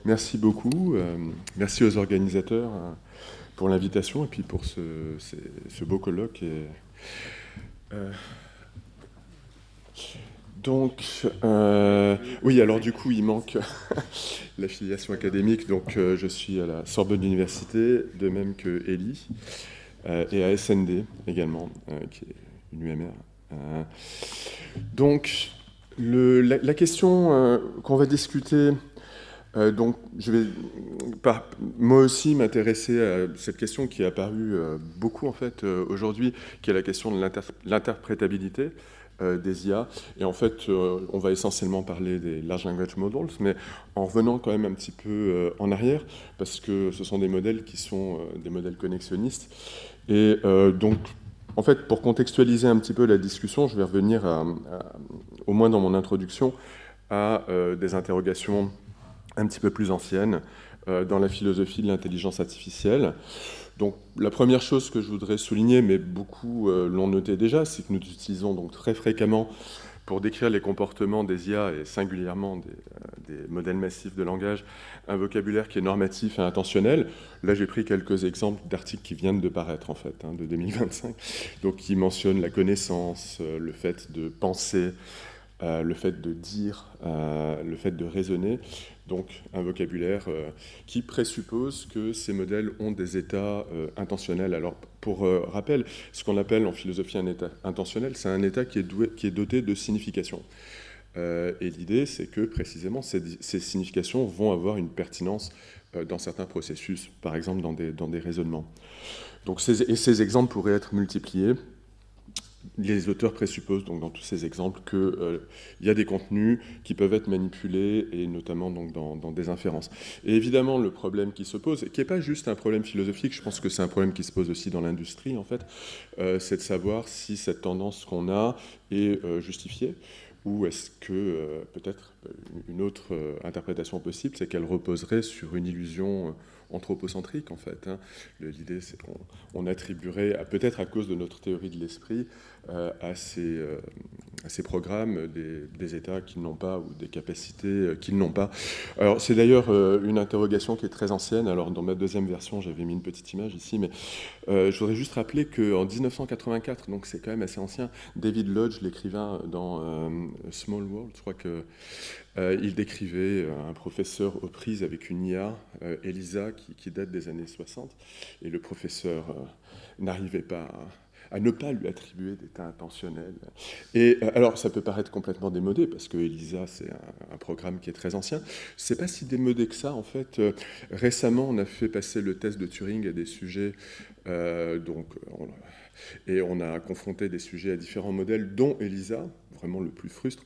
merci beaucoup. Merci aux organisateurs pour l'invitation et puis pour ce beau colloque. Euh, oui, alors du coup, il manque l'affiliation académique. Donc, je suis à la Sorbonne Université, de même que Elie, et à SND également, qui est une UMR. Donc, la question qu'on va discuter. Donc, je vais moi aussi m'intéresser à cette question qui est apparue beaucoup en fait aujourd'hui, qui est la question de l'interprétabilité des IA. Et en fait, on va essentiellement parler des large language models, mais en revenant quand même un petit peu en arrière, parce que ce sont des modèles qui sont des modèles connexionnistes. Et donc, en fait, pour contextualiser un petit peu la discussion, je vais revenir au moins dans mon introduction, à des interrogations un petit peu plus ancienne dans la philosophie de l'intelligence artificielle. Donc la première chose que je voudrais souligner, mais beaucoup l'ont noté déjà, c'est que nous utilisons donc très fréquemment pour décrire les comportements des IA et singulièrement des modèles massifs de langage, un vocabulaire qui est normatif et intentionnel. Là, j'ai pris quelques exemples d'articles qui viennent de paraître, en fait, de 2025, donc qui mentionnent la connaissance, le fait de penser, le fait de dire, le fait de raisonner, donc un vocabulaire qui présuppose que ces modèles ont des états intentionnels. Alors, pour rappel, ce qu'on appelle en philosophie un état intentionnel, c'est un état qui est doté de signification. Et l'idée, c'est que précisément, ces significations vont avoir une pertinence dans certains processus, par exemple dans des raisonnements. Donc, ces exemples pourraient être multipliés. Les auteurs présupposent donc dans tous ces exemples qu'il y a des contenus qui peuvent être manipulés, et notamment donc dans des inférences. Et évidemment, le problème qui se pose, et qui n'est pas juste un problème philosophique, je pense que c'est un problème qui se pose aussi dans l'industrie, en fait, c'est de savoir si cette tendance qu'on a est justifiée, ou est-ce que peut-être une autre interprétation possible, c'est qu'elle reposerait sur une illusion anthropocentrique, en fait. L'idée, c'est qu'on attribuerait, peut-être à cause de notre théorie de l'esprit, à ces programmes des états qu'ils n'ont pas, ou des capacités qu'ils n'ont pas. Alors, c'est d'ailleurs une interrogation qui est très ancienne. Alors, dans ma deuxième version, j'avais mis une petite image ici, mais je voudrais juste rappeler qu'en 1984, donc c'est quand même assez ancien, David Lodge, l'écrivain dans Small World, je crois que il décrivait un professeur aux prises avec une IA, Elisa, qui date des années 60, et le professeur n'arrivait pas à ne pas lui attribuer d'état intentionnel. Et alors, ça peut paraître complètement démodé, parce que Elisa, c'est un programme qui est très ancien. C'est pas si démodé que ça, en fait. Récemment, on a fait passer le test de Turing à des sujets, et on a confronté des sujets à différents modèles, dont Elisa, vraiment le plus frustre.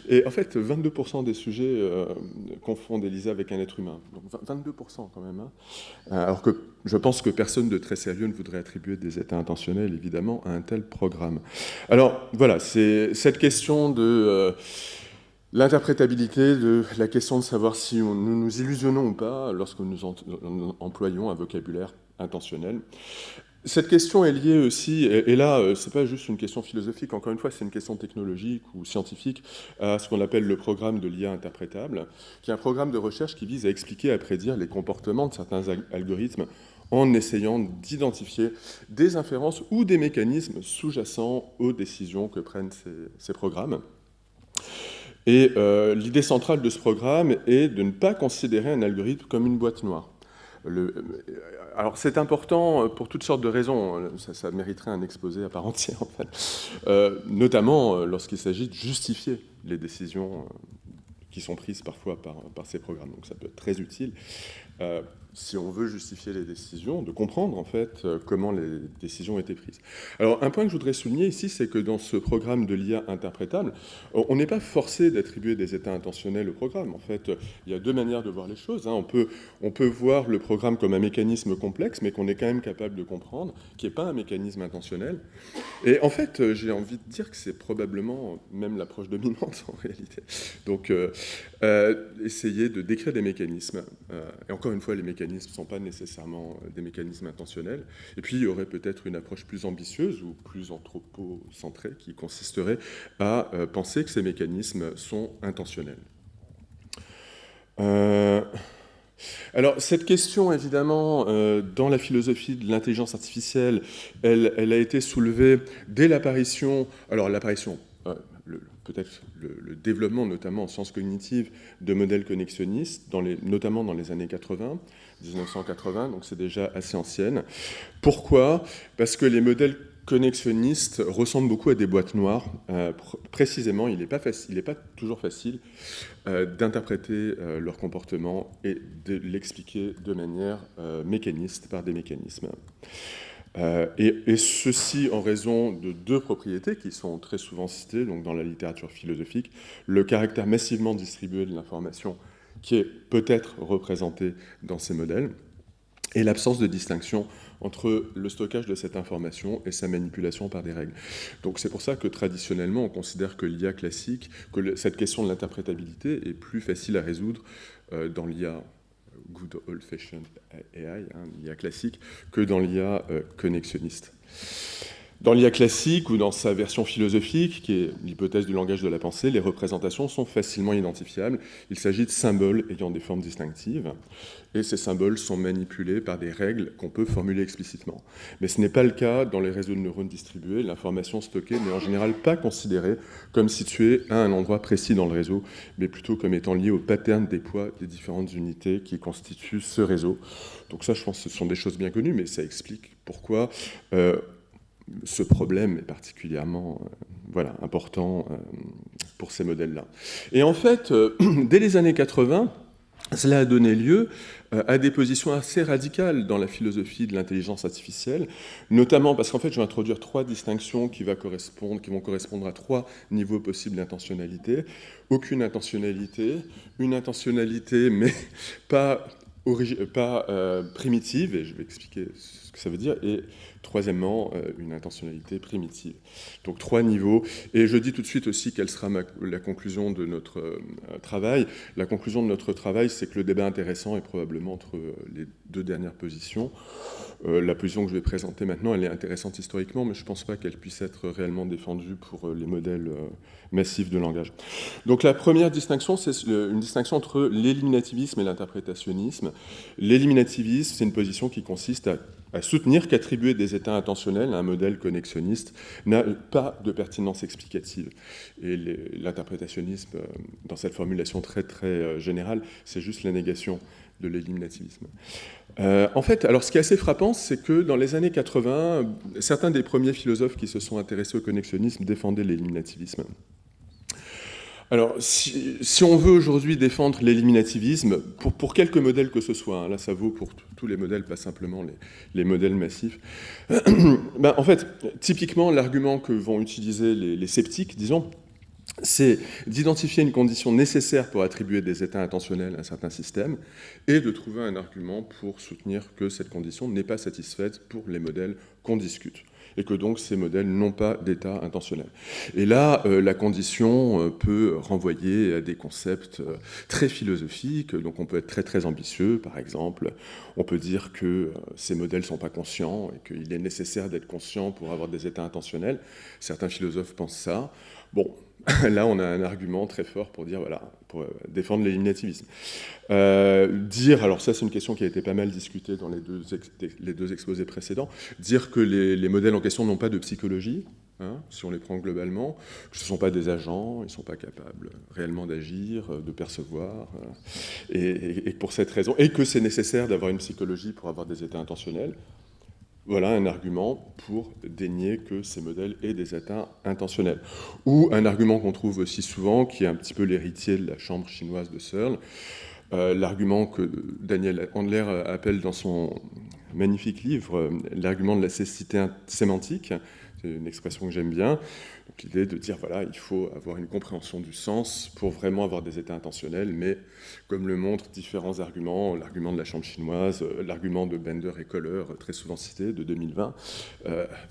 Et en fait, 22% des sujets confondent Elisa avec un être humain. Donc 22% quand même. Alors que je pense que personne de très sérieux ne voudrait attribuer des états intentionnels, évidemment, à un tel programme. Alors voilà, c'est cette question de l'interprétabilité, de la question de savoir si nous nous illusionnons ou pas lorsque nous employons un vocabulaire intentionnel. Cette question est liée aussi, et là, c'est pas juste une question philosophique, encore une fois, c'est une question technologique ou scientifique, à ce qu'on appelle le programme de l'IA interprétable, qui est un programme de recherche qui vise à expliquer et à prédire les comportements de certains algorithmes en essayant d'identifier des inférences ou des mécanismes sous-jacents aux décisions que prennent ces programmes. Et l'idée centrale de ce programme est de ne pas considérer un algorithme comme une boîte noire. Alors c'est important pour toutes sortes de raisons, ça mériterait un exposé à part entière en fait, notamment lorsqu'il s'agit de justifier les décisions qui sont prises parfois par ces programmes. Donc ça peut être très utile. Si on veut justifier les décisions, de comprendre en fait comment les décisions étaient prises. Alors un point que je voudrais souligner ici, c'est que dans ce programme de l'IA interprétable, on n'est pas forcé d'attribuer des états intentionnels au programme. En fait, il y a deux manières de voir les choses. On peut voir le programme comme un mécanisme complexe, mais qu'on est quand même capable de comprendre, qui n'est pas un mécanisme intentionnel. Et en fait, j'ai envie de dire que c'est probablement même l'approche dominante en réalité. Donc, essayer de décrire des mécanismes. Et encore une fois, les mécanismes ne sont pas nécessairement des mécanismes intentionnels. Et puis, il y aurait peut-être une approche plus ambitieuse ou plus anthropocentrée qui consisterait à penser que ces mécanismes sont intentionnels. Euh, Alors, cette question, évidemment, dans la philosophie de l'intelligence artificielle, elle a été soulevée dès l'apparition, alors l'apparition, peut-être le développement, notamment en sciences cognitives, de modèles connexionnistes, notamment dans les années 80, 1980, donc c'est déjà assez ancienne. Pourquoi? Parce que les modèles connexionnistes ressemblent beaucoup à des boîtes noires. Précisément, il n'est pas toujours facile d'interpréter leur comportement et de l'expliquer de manière mécaniste par des mécanismes. Et ceci en raison de deux propriétés qui sont très souvent citées donc dans la littérature philosophique, le caractère massivement distribué de l'information qui est peut-être représenté dans ces modèles, et l'absence de distinction entre le stockage de cette information et sa manipulation par des règles. Donc c'est pour ça que traditionnellement on considère que l'IA classique, que cette question de l'interprétabilité est plus facile à résoudre dans l'IA good old-fashioned AI, l'IA classique, que dans l'IA connexionniste. Dans l'IA classique ou dans sa version philosophique, qui est l'hypothèse du langage de la pensée, les représentations sont facilement identifiables. Il s'agit de symboles ayant des formes distinctives, et ces symboles sont manipulés par des règles qu'on peut formuler explicitement. Mais ce n'est pas le cas dans les réseaux de neurones distribués. L'information stockée n'est en général pas considérée comme située à un endroit précis dans le réseau, mais plutôt comme étant liée au pattern des poids des différentes unités qui constituent ce réseau. Donc ça, je pense que ce sont des choses bien connues, mais ça explique pourquoi ce problème est particulièrement important pour ces modèles-là. Et en fait, dès les années 80, cela a donné lieu à des positions assez radicales dans la philosophie de l'intelligence artificielle, notamment parce qu'en fait, je vais introduire trois distinctions qui vont correspondre à trois niveaux possibles d'intentionnalité. Aucune intentionnalité, une intentionnalité, mais pas primitive, et je vais expliquer ce que ça veut dire, et troisièmement, une intentionnalité primitive. Donc trois niveaux, et je dis tout de suite aussi quelle sera la conclusion de notre travail. La conclusion de notre travail, c'est que le débat intéressant est probablement entre les deux dernières positions. La position que je vais présenter maintenant, elle est intéressante historiquement, mais je ne pense pas qu'elle puisse être réellement défendue pour les modèles massifs de langage. Donc la première distinction, c'est une distinction entre l'éliminativisme et l'interprétationnisme. L'éliminativisme, c'est une position qui consiste à soutenir qu'attribuer des états intentionnels à un modèle connexionniste n'a pas de pertinence explicative. Et l'interprétationnisme, dans cette formulation très très générale, c'est juste la négation de l'éliminativisme. En fait, alors ce qui est assez frappant, c'est que dans les années 80, certains des premiers philosophes qui se sont intéressés au connexionnisme défendaient l'éliminativisme. Alors, si on veut aujourd'hui défendre l'éliminativisme, pour quelques modèles que ce soit, là ça vaut pour tous les modèles, pas simplement les modèles massifs, en fait, typiquement, l'argument que vont utiliser les sceptiques, disons, c'est d'identifier une condition nécessaire pour attribuer des états intentionnels à un certain système et de trouver un argument pour soutenir que cette condition n'est pas satisfaite pour les modèles qu'on discute et que donc ces modèles n'ont pas d'état intentionnel. Et là, la condition peut renvoyer à des concepts très philosophiques, donc on peut être très très ambitieux, par exemple, on peut dire que ces modèles ne sont pas conscients et qu'il est nécessaire d'être conscient pour avoir des états intentionnels. Certains philosophes pensent ça. Bon, là, on a un argument très fort pour dire, voilà, pour défendre l'éliminativisme. Alors ça, c'est une question qui a été pas mal discutée dans les deux exposés précédents, dire que les modèles en question n'ont pas de psychologie, si on les prend globalement, que ce ne sont pas des agents, ils ne sont pas capables réellement d'agir, de percevoir, et pour cette raison, et que c'est nécessaire d'avoir une psychologie pour avoir des états intentionnels. Voilà un argument pour dénier que ces modèles aient des états intentionnels. Ou un argument qu'on trouve aussi souvent, qui est un petit peu l'héritier de la chambre chinoise de Searle, l'argument que Daniel Handler appelle dans son magnifique livre l'argument de la cécité sémantique, c'est une expression que j'aime bien. Donc l'idée de dire, voilà, il faut avoir une compréhension du sens pour vraiment avoir des états intentionnels, mais comme le montrent différents arguments, l'argument de la chambre chinoise, l'argument de Bender et Kohler, très souvent cité, de 2020,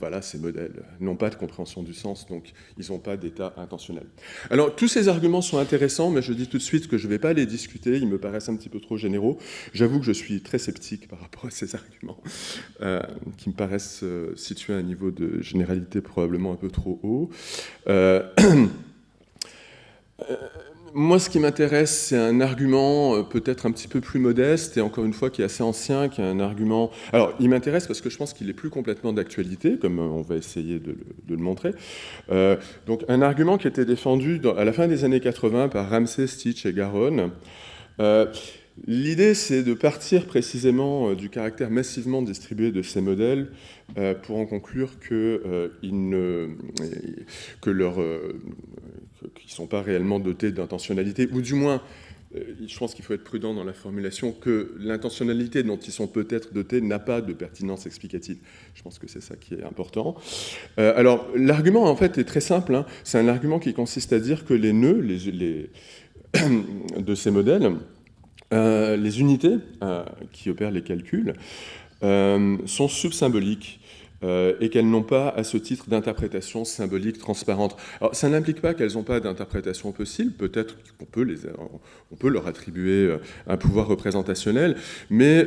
voilà, ces modèles n'ont pas de compréhension du sens, donc ils n'ont pas d'état intentionnel. Alors, tous ces arguments sont intéressants, mais je dis tout de suite que je ne vais pas les discuter, ils me paraissent un petit peu trop généraux. J'avoue que je suis très sceptique par rapport à ces arguments, qui me paraissent situés à un niveau de généralité probablement un peu trop haut. Moi, ce qui m'intéresse, c'est un argument peut-être un petit peu plus modeste et encore une fois qui est assez ancien, qui est un argument... Alors, il m'intéresse parce que je pense qu'il est plus complètement d'actualité, comme on va essayer de le montrer. Donc, un argument qui était défendu à la fin des années 80 par Ramsey, Stitch et Garonne. L'idée, c'est de partir précisément du caractère massivement distribué de ces modèles pour en conclure qu'ils ne sont pas réellement dotés d'intentionnalité, ou du moins, je pense qu'il faut être prudent dans la formulation, que l'intentionnalité dont ils sont peut-être dotés n'a pas de pertinence explicative. Je pense que c'est ça qui est important. Alors, l'argument, en fait, est très simple. Hein. C'est un argument qui consiste à dire que les nœuds de ces modèles, les unités qui opèrent les calculs sont subsymboliques et qu'elles n'ont pas, à ce titre, d'interprétation symbolique transparente. Alors, ça n'implique pas qu'elles n'ont pas d'interprétation possible, peut-être qu'on peut leur attribuer un pouvoir représentationnel, mais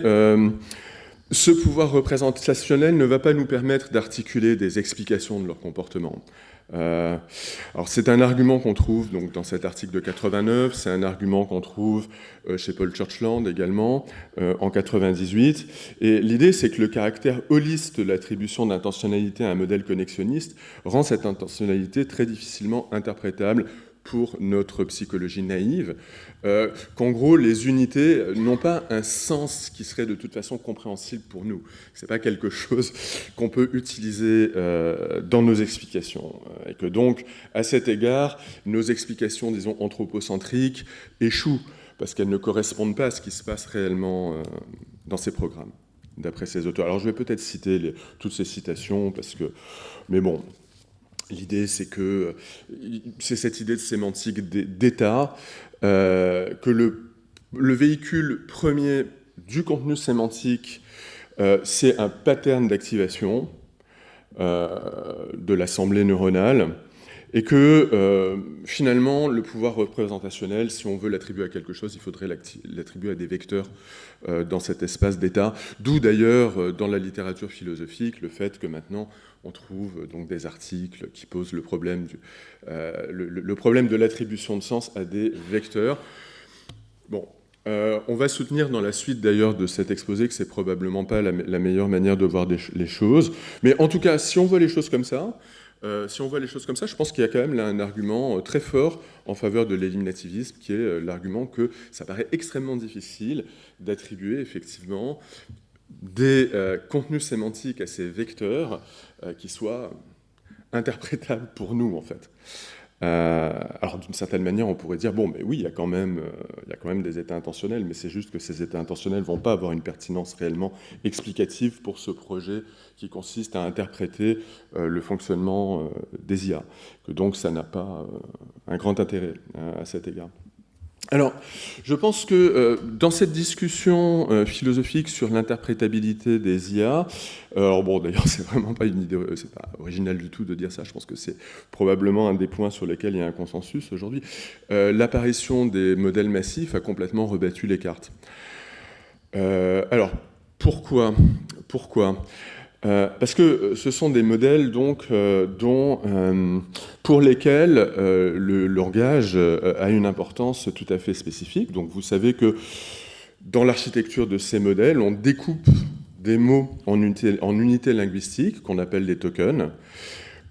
ce pouvoir représentationnel ne va pas nous permettre d'articuler des explications de leur comportement. Alors c'est un argument qu'on trouve donc, dans cet article de 89, c'est un argument qu'on trouve chez Paul Churchland également en 98, et l'idée c'est que le caractère holiste de l'attribution d'intentionnalité à un modèle connexionniste rend cette intentionnalité très difficilement interprétable pour notre psychologie naïve, qu'en gros, les unités n'ont pas un sens qui serait de toute façon compréhensible pour nous. Ce n'est pas quelque chose qu'on peut utiliser dans nos explications. Et que donc, à cet égard, nos explications, disons, anthropocentriques échouent, parce qu'elles ne correspondent pas à ce qui se passe réellement dans ces programmes, d'après ces auteurs. Alors, je vais peut-être citer toutes ces citations, parce que... Mais bon... L'idée, c'est que c'est cette idée de sémantique d'état, que le véhicule premier du contenu sémantique, c'est un pattern d'activation de l'assemblée neuronale, et que finalement, le pouvoir représentationnel, si on veut l'attribuer à quelque chose, il faudrait l'attribuer à des vecteurs dans cet espace d'état. D'où d'ailleurs, dans la littérature philosophique, le fait que maintenant, on trouve donc des articles qui posent le problème de l'attribution de sens à des vecteurs. Bon, on va soutenir dans la suite d'ailleurs de cet exposé que c'est probablement pas la meilleure manière de voir les choses. Mais en tout cas, si on voit les choses comme ça, je pense qu'il y a quand même là un argument très fort en faveur de l'éliminativisme, qui est l'argument que ça paraît extrêmement difficile d'attribuer effectivement des contenus sémantiques à ces vecteurs qui soient interprétables pour nous, en fait. Alors, d'une certaine manière, on pourrait dire, bon, mais oui, il y a quand même des états intentionnels, mais c'est juste que ces états intentionnels ne vont pas avoir une pertinence réellement explicative pour ce projet qui consiste à interpréter le fonctionnement des IA. Que donc, ça n'a pas un grand intérêt à cet égard. Alors, je pense que dans cette discussion philosophique sur l'interprétabilité des IA, alors bon, d'ailleurs, c'est vraiment pas une idée, c'est pas original du tout de dire ça. Je pense que c'est probablement un des points sur lesquels il y a un consensus aujourd'hui. L'apparition des modèles massifs a complètement rebattu les cartes. Alors, pourquoi parce que ce sont des modèles donc, pour lesquels le langage a une importance tout à fait spécifique. Donc vous savez que dans l'architecture de ces modèles, on découpe des mots en unités linguistiques qu'on appelle des tokens,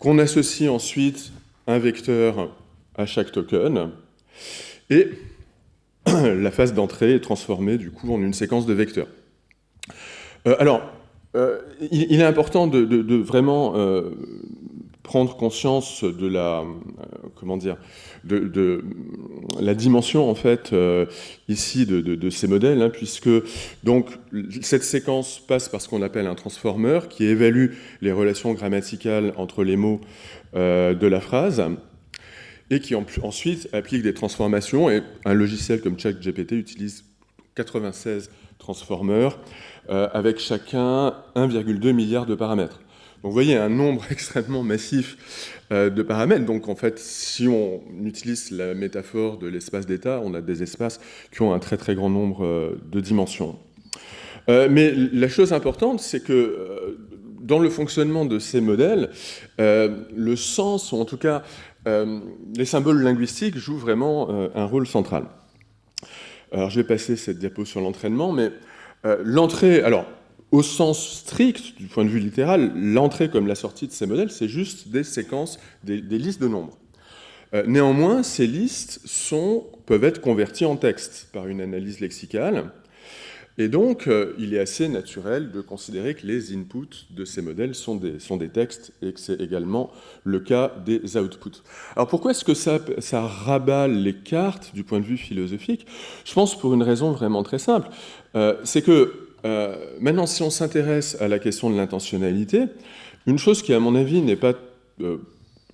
qu'on associe ensuite un vecteur à chaque token, et la phase d'entrée est transformée du coup en une séquence de vecteurs. Il est important de vraiment prendre conscience de la dimension en fait ici de ces modèles, hein, puisque donc cette séquence passe par ce qu'on appelle un transformer qui évalue les relations grammaticales entre les mots de la phrase et qui ensuite applique des transformations, et un logiciel comme ChatGPT utilise 96 transformers avec chacun 1,2 milliard de paramètres. Donc vous voyez un nombre extrêmement massif de paramètres. Donc en fait, si on utilise la métaphore de l'espace d'état, on a des espaces qui ont un très très grand nombre de dimensions. Mais la chose importante, c'est que dans le fonctionnement de ces modèles, le sens, ou en tout cas les symboles linguistiques jouent vraiment un rôle central. Alors, je vais passer cette diapo sur l'entraînement, mais l'entrée, alors, au sens strict, du point de vue littéral, l'entrée comme la sortie de ces modèles, c'est juste des séquences, des listes de nombres. Néanmoins, ces listes peuvent être converties en texte par une analyse lexicale, et donc il est assez naturel de considérer que les inputs de ces modèles sont des textes, et que c'est également le cas des outputs. Alors pourquoi est-ce que ça rabat les cartes du point de vue philosophique? Je pense pour une raison vraiment très simple. C'est que maintenant, si on s'intéresse à la question de l'intentionnalité, une chose qui, à mon avis, n'est pas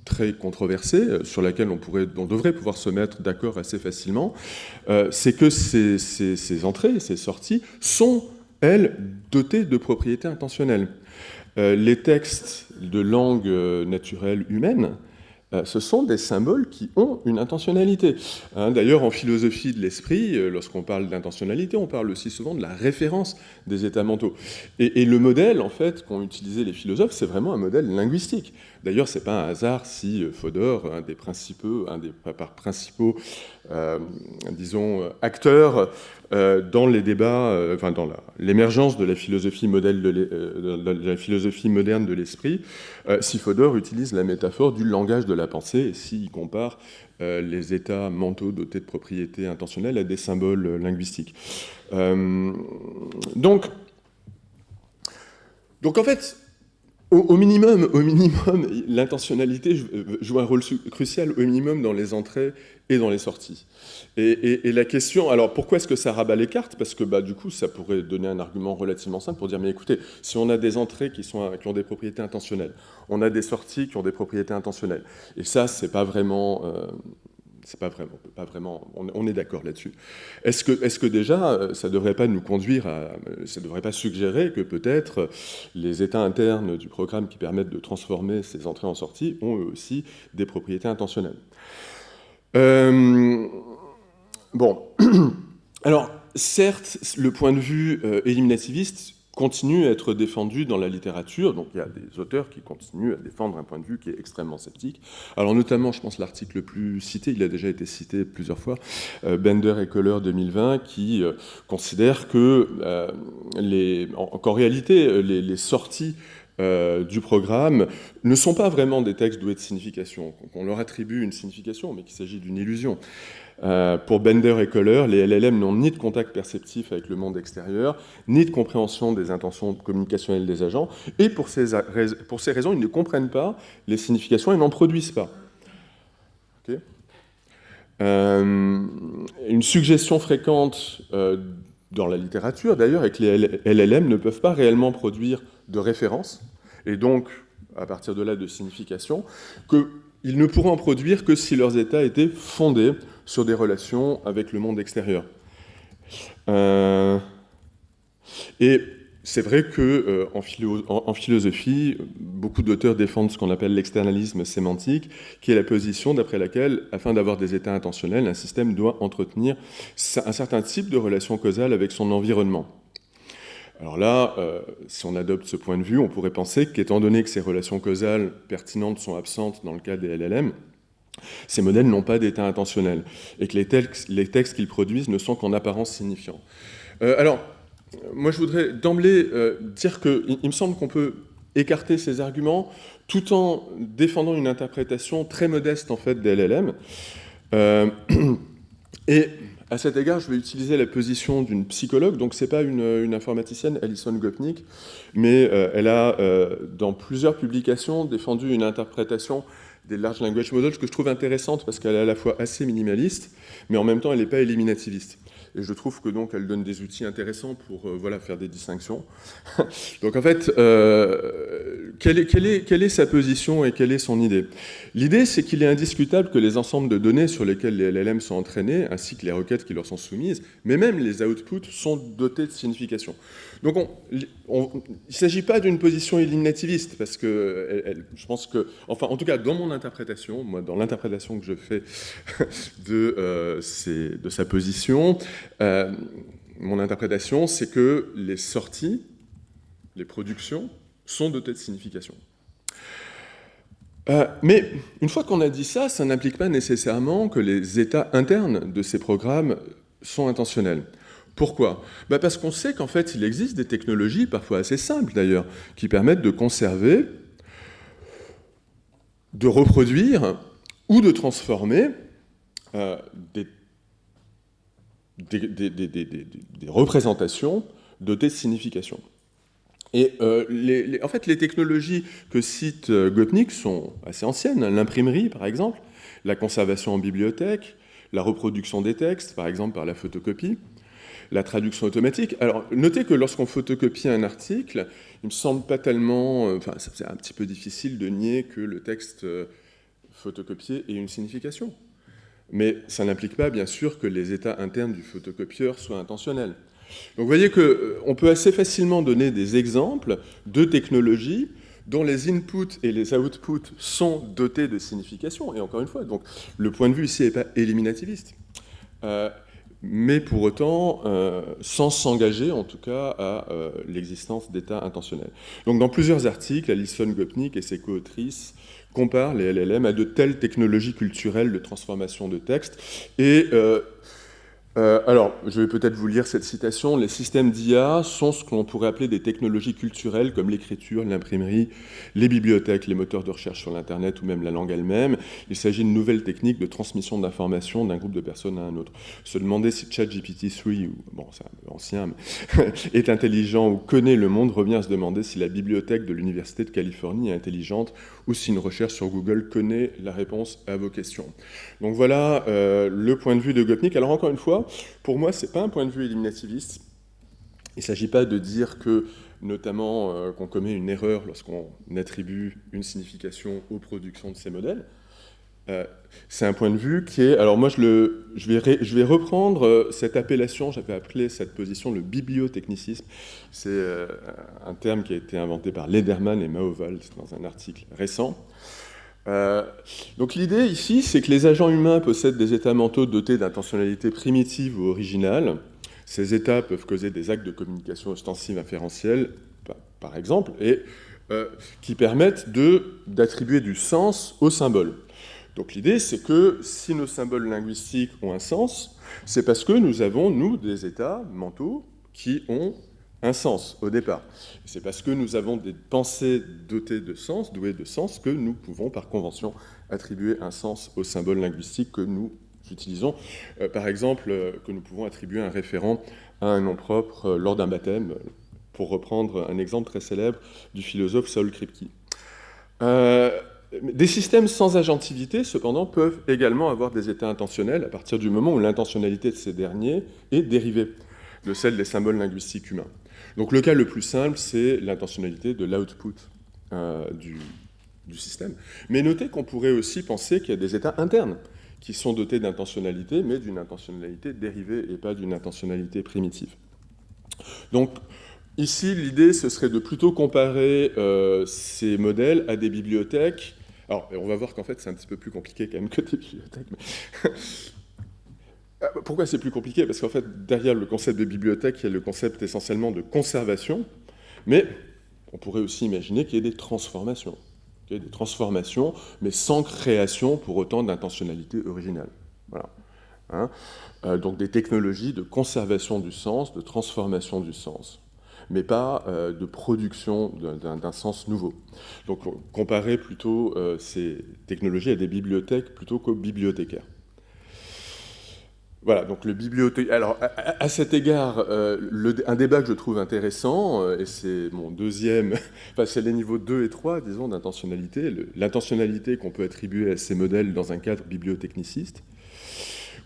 très controversée, sur laquelle on devrait pouvoir se mettre d'accord assez facilement, c'est que ces entrées, ces sorties, sont, elles, dotées de propriétés intentionnelles. Les textes de langue naturelle humaine, ce sont des symboles qui ont une intentionnalité. D'ailleurs, en philosophie de l'esprit, lorsqu'on parle d'intentionnalité, on parle aussi souvent de la référence des états mentaux. Et le modèle, en fait, qu'ont utilisé les philosophes, c'est vraiment un modèle linguistique. D'ailleurs, c'est pas un hasard si Fodor, un des principaux, disons, acteurs dans les débats, dans l'émergence de la philosophie moderne de l'esprit, si Fodor utilise la métaphore du langage de la pensée et s'il compare les états mentaux dotés de propriétés intentionnelles à des symboles linguistiques. Donc en fait, au minimum, l'intentionnalité joue un rôle crucial, au minimum dans les entrées et dans les sorties. Et la question, alors pourquoi est-ce que ça rabat les cartes? Parce que du coup, ça pourrait donner un argument relativement simple pour dire, mais écoutez, si on a des entrées qui ont des propriétés intentionnelles, on a des sorties qui ont des propriétés intentionnelles, et ça, c'est pas vraiment... on est d'accord là-dessus. Est-ce que déjà, ça ne devrait pas nous conduire ça ne devrait pas suggérer que peut-être les états internes du programme qui permettent de transformer ces entrées en sorties ont eux aussi des propriétés intentionnelles? Bon, alors certes, le point de vue éliminativiste continue à être défendu dans la littérature, donc il y a des auteurs qui continuent à défendre un point de vue qui est extrêmement sceptique. Alors notamment, je pense, l'article le plus cité, il a déjà été cité plusieurs fois, Bender et Kohler 2020, qui considère que, qu'en réalité, les sorties du programme ne sont pas vraiment des textes doués de signification, qu'on leur attribue une signification, mais qu'il s'agit d'une illusion. Pour Bender et Kohler, les LLM n'ont ni de contact perceptif avec le monde extérieur, ni de compréhension des intentions communicationnelles des agents, et pour ces raisons, ils ne comprennent pas les significations et n'en produisent pas. Okay. Une suggestion fréquente dans la littérature, d'ailleurs, est que les LLM ne peuvent pas réellement produire de références, et donc, à partir de là, de signification, qu'ils ne pourront en produire que si leurs états étaient fondés sur des relations avec le monde extérieur. Et c'est vrai qu'en philosophie, beaucoup d'auteurs défendent ce qu'on appelle l'externalisme sémantique, qui est la position d'après laquelle, afin d'avoir des états intentionnels, un système doit entretenir un certain type de relation causale avec son environnement. Alors là, si on adopte ce point de vue, on pourrait penser qu'étant donné que ces relations causales pertinentes sont absentes dans le cas des LLM, ces modèles n'ont pas d'état intentionnel, et que les textes qu'ils produisent ne sont qu'en apparence signifiants. Alors, moi je voudrais d'emblée dire qu'il me semble qu'on peut écarter ces arguments tout en défendant une interprétation très modeste en fait des LLM. Et à cet égard, je vais utiliser la position d'une psychologue, donc c'est pas une informaticienne, Alison Gopnik, mais elle a dans plusieurs publications défendu une interprétation des large language models que je trouve intéressante parce qu'elle est à la fois assez minimaliste, mais en même temps elle n'est pas éliminativiste. Et je trouve que donc elle donne des outils intéressants pour faire des distinctions. Donc en fait, quelle est sa position et quelle est son idée? L'idée, c'est qu'il est indiscutable que les ensembles de données sur lesquels les LLM sont entraînés, ainsi que les requêtes qui leur sont soumises, mais même les outputs, sont dotés de signification. Donc il ne s'agit pas d'une position éliminativiste, parce que je pense que, enfin en tout cas dans mon interprétation, moi dans l'interprétation que je fais de sa position, mon interprétation c'est que les sorties, les productions, sont dotées de signification. Mais une fois qu'on a dit ça, ça n'implique pas nécessairement que les états internes de ces programmes sont intentionnels. Pourquoi? Parce qu'on sait qu'en fait, il existe des technologies, parfois assez simples d'ailleurs, qui permettent de conserver, de reproduire ou de transformer des représentations dotées de signification. Et en fait, les technologies que cite Gopnik sont assez anciennes. L'imprimerie, par exemple, la conservation en bibliothèque, la reproduction des textes, par exemple par la photocopie, la traduction automatique. Alors, notez que lorsqu'on photocopie un article, il me semble pas tellement... Enfin, c'est un petit peu difficile de nier que le texte photocopié ait une signification. Mais ça n'implique pas, bien sûr, que les états internes du photocopieur soient intentionnels. Donc vous voyez qu'on peut assez facilement donner des exemples de technologies dont les inputs et les outputs sont dotés de signification. Et encore une fois, donc, le point de vue ici n'est pas éliminativiste. Mais pour autant, sans s'engager en tout cas à l'existence d'états intentionnels. Donc dans plusieurs articles, Alison Gopnik et ses co-autrices comparent les LLM à de telles technologies culturelles de transformation de texte. Et alors, je vais peut-être vous lire cette citation. Les systèmes d'IA sont ce que l'on pourrait appeler des technologies culturelles comme l'écriture, l'imprimerie, les bibliothèques, les moteurs de recherche sur l'Internet ou même la langue elle-même. Il s'agit de nouvelles techniques de transmission d'informations d'un groupe de personnes à un autre. Se demander si ChatGPT-3, bon, c'est un peu ancien, mais est intelligent ou connaît le monde revient à se demander si la bibliothèque de l'Université de Californie est intelligente ou si une recherche sur Google connaît la réponse à vos questions. Donc voilà le point de vue de Gopnik. Alors encore une fois, pour moi, ce n'est pas un point de vue éliminativiste. Il ne s'agit pas de dire que, notamment, qu'on commet une erreur lorsqu'on attribue une signification aux productions de ces modèles. C'est un point de vue qui est... Alors moi, je vais reprendre cette appellation, j'avais appelé cette position le bibliotechnicisme. C'est un terme qui a été inventé par Lederman et Maoval dans un article récent. Donc l'idée ici, c'est que les agents humains possèdent des états mentaux dotés d'intentionnalité primitive ou originale. Ces états peuvent causer des actes de communication ostensive inférentielle, par exemple, et qui permettent d'attribuer du sens aux symboles. Donc l'idée, c'est que si nos symboles linguistiques ont un sens, c'est parce que nous avons, nous, des états mentaux qui ont un sens au départ. C'est parce que nous avons des pensées dotées de sens, douées de sens, que nous pouvons par convention attribuer un sens aux symboles linguistiques que nous utilisons. Par exemple, que nous pouvons attribuer un référent à un nom propre lors d'un baptême, pour reprendre un exemple très célèbre du philosophe Saul Kripke. Des systèmes sans agentivité, cependant, peuvent également avoir des états intentionnels à partir du moment où l'intentionnalité de ces derniers est dérivée de celle des symboles linguistiques humains. Donc le cas le plus simple, c'est l'intentionnalité de l'output du système. Mais notez qu'on pourrait aussi penser qu'il y a des états internes qui sont dotés d'intentionnalité, mais d'une intentionnalité dérivée et pas d'une intentionnalité primitive. Donc ici, l'idée, ce serait de plutôt comparer ces modèles à des bibliothèques. Alors, on va voir qu'en fait, c'est un petit peu plus compliqué quand même que des bibliothèques. Mais... Pourquoi c'est plus compliqué? Parce qu'en fait, derrière le concept de bibliothèque, il y a le concept essentiellement de conservation, mais on pourrait aussi imaginer qu'il y ait des transformations. Des transformations, mais sans création pour autant d'intentionnalité originale. Voilà. Donc des technologies de conservation du sens, de transformation du sens, mais pas de production d'un sens nouveau. Donc comparer plutôt ces technologies à des bibliothèques plutôt qu'aux bibliothécaires. Voilà, donc le bibliothécaire... Alors, à cet égard, un débat que je trouve intéressant, et c'est mon deuxième... Enfin, c'est les niveaux 2 et 3, disons, d'intentionnalité. L'intentionnalité qu'on peut attribuer à ces modèles dans un cadre bibliotechniciste,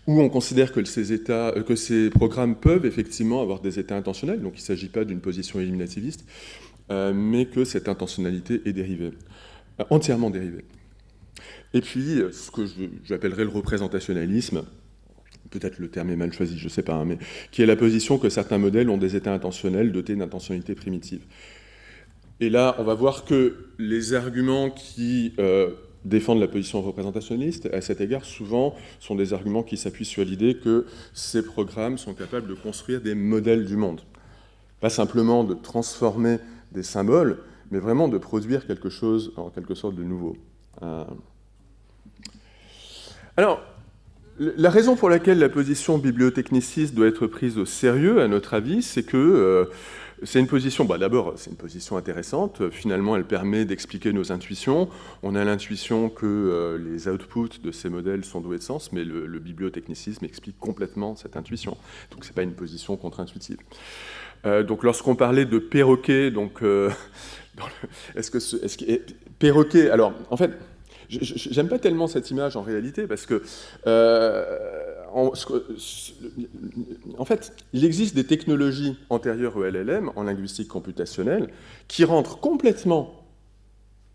où on considère que ces programmes peuvent effectivement avoir des états intentionnels, donc il ne s'agit pas d'une position éliminativiste, mais que cette intentionnalité est dérivée, entièrement dérivée. Et puis, ce que j'appellerais le représentationnalisme, peut-être le terme est mal choisi, je ne sais pas, mais qui est la position que certains modèles ont des états intentionnels dotés d'intentionnalité primitive. Et là, on va voir que les arguments qui défendent la position représentationnaliste, à cet égard, souvent, sont des arguments qui s'appuient sur l'idée que ces programmes sont capables de construire des modèles du monde. Pas simplement de transformer des symboles, mais vraiment de produire quelque chose, en quelque sorte, de nouveau. Alors, la raison pour laquelle la position bibliotechniciste doit être prise au sérieux, à notre avis, c'est que c'est une position, d'abord, c'est une position intéressante. Finalement, elle permet d'expliquer nos intuitions. On a l'intuition que les outputs de ces modèles sont doués de sens, mais le bibliotechnicisme explique complètement cette intuition. Donc, ce n'est pas une position contre-intuitive. Donc, lorsqu'on parlait de perroquet, donc, perroquet, alors, en fait, j'aime pas tellement cette image en réalité, parce que en fait, il existe des technologies antérieures au LLM en linguistique computationnelle qui rentrent complètement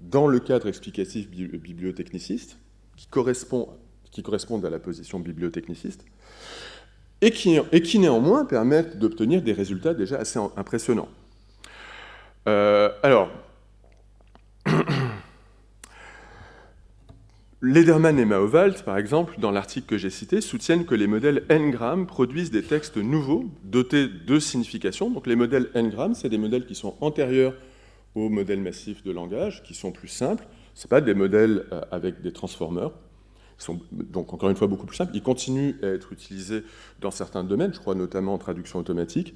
dans le cadre explicatif bibliotechniciste, qui correspondent à la position bibliotechniciste, et qui néanmoins permettent d'obtenir des résultats déjà assez impressionnants. Alors, Lederman et Maovalt, par exemple, dans l'article que j'ai cité, soutiennent que les modèles n-gram produisent des textes nouveaux, dotés de signification. Donc les modèles n-gram, c'est des modèles qui sont antérieurs aux modèles massifs de langage, qui sont plus simples. Ce pas des modèles avec des transformers. Ils sont donc, encore une fois, beaucoup plus simples. Ils continuent à être utilisés dans certains domaines, je crois notamment en traduction automatique.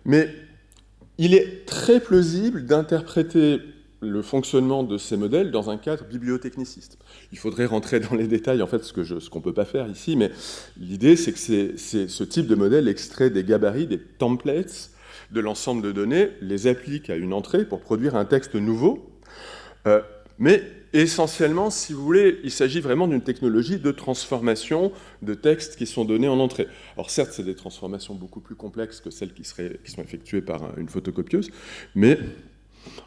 Mais il est très plausible d'interpréter le fonctionnement de ces modèles dans un cadre bibliotechniciste. Il faudrait rentrer dans les détails, en fait, ce qu'on ne peut pas faire ici, mais l'idée, c'est que ce type de modèle extrait des gabarits, des templates de l'ensemble de données, les applique à une entrée pour produire un texte nouveau, mais essentiellement, si vous voulez, il s'agit vraiment d'une technologie de transformation de textes qui sont donnés en entrée. Alors certes, c'est des transformations beaucoup plus complexes que celles qui sont effectuées par une photocopieuse, mais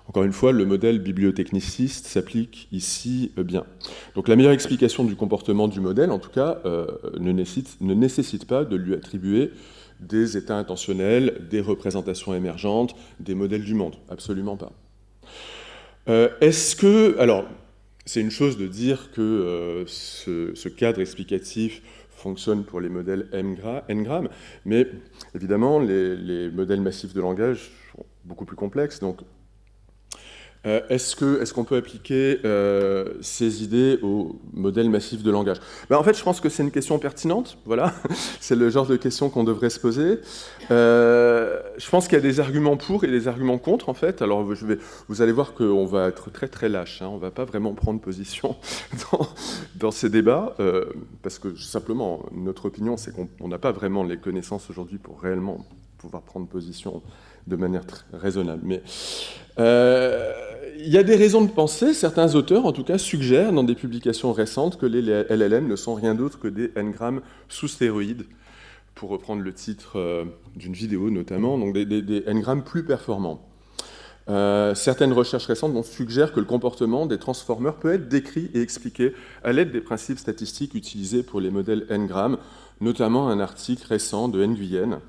encore une fois, le modèle bibliotechniciste s'applique ici bien. Donc la meilleure explication du comportement du modèle, en tout cas, ne nécessite pas de lui attribuer des états intentionnels, des représentations émergentes, des modèles du monde. Absolument pas. Alors, c'est une chose de dire que ce cadre explicatif fonctionne pour les modèles n-gram, mais évidemment, les modèles massifs de langage sont beaucoup plus complexes. Donc, est-ce qu'on peut appliquer ces idées au modèle massif de langage ? En fait, je pense que c'est une question pertinente. Voilà, c'est le genre de question qu'on devrait se poser. Je pense qu'il y a des arguments pour et des arguments contre, en fait. Alors, vous allez voir qu'on va être très, très lâche. On ne va pas vraiment prendre position dans ces débats, parce que, simplement, notre opinion, c'est qu'on n'a pas vraiment les connaissances aujourd'hui pour réellement pouvoir prendre position de manière raisonnable. Mais il y a des raisons de penser, certains auteurs en tout cas suggèrent dans des publications récentes que les LLM ne sont rien d'autre que des n-grammes sous stéroïdes, pour reprendre le titre d'une vidéo notamment, donc des n-grammes plus performants. Certaines recherches récentes suggèrent que le comportement des transformers peut être décrit et expliqué à l'aide des principes statistiques utilisés pour les modèles n-grammes, notamment un article récent de Nguyen,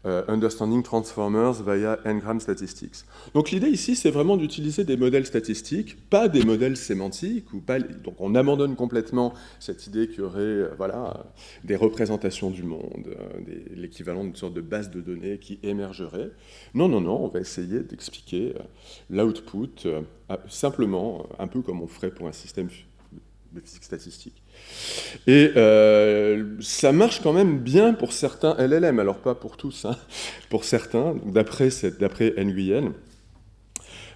Understanding Transformers via n-gram statistics. Donc l'idée ici, c'est vraiment d'utiliser des modèles statistiques, pas des modèles sémantiques, donc on abandonne complètement cette idée qu'il y aurait des représentations du monde, l'équivalent d'une sorte de base de données qui émergerait. Non, on va essayer d'expliquer l'output simplement, un peu comme on ferait pour un système de physique statistique. Et ça marche quand même bien pour certains LLM, alors pas pour tous, pour certains, d'après Nguyen.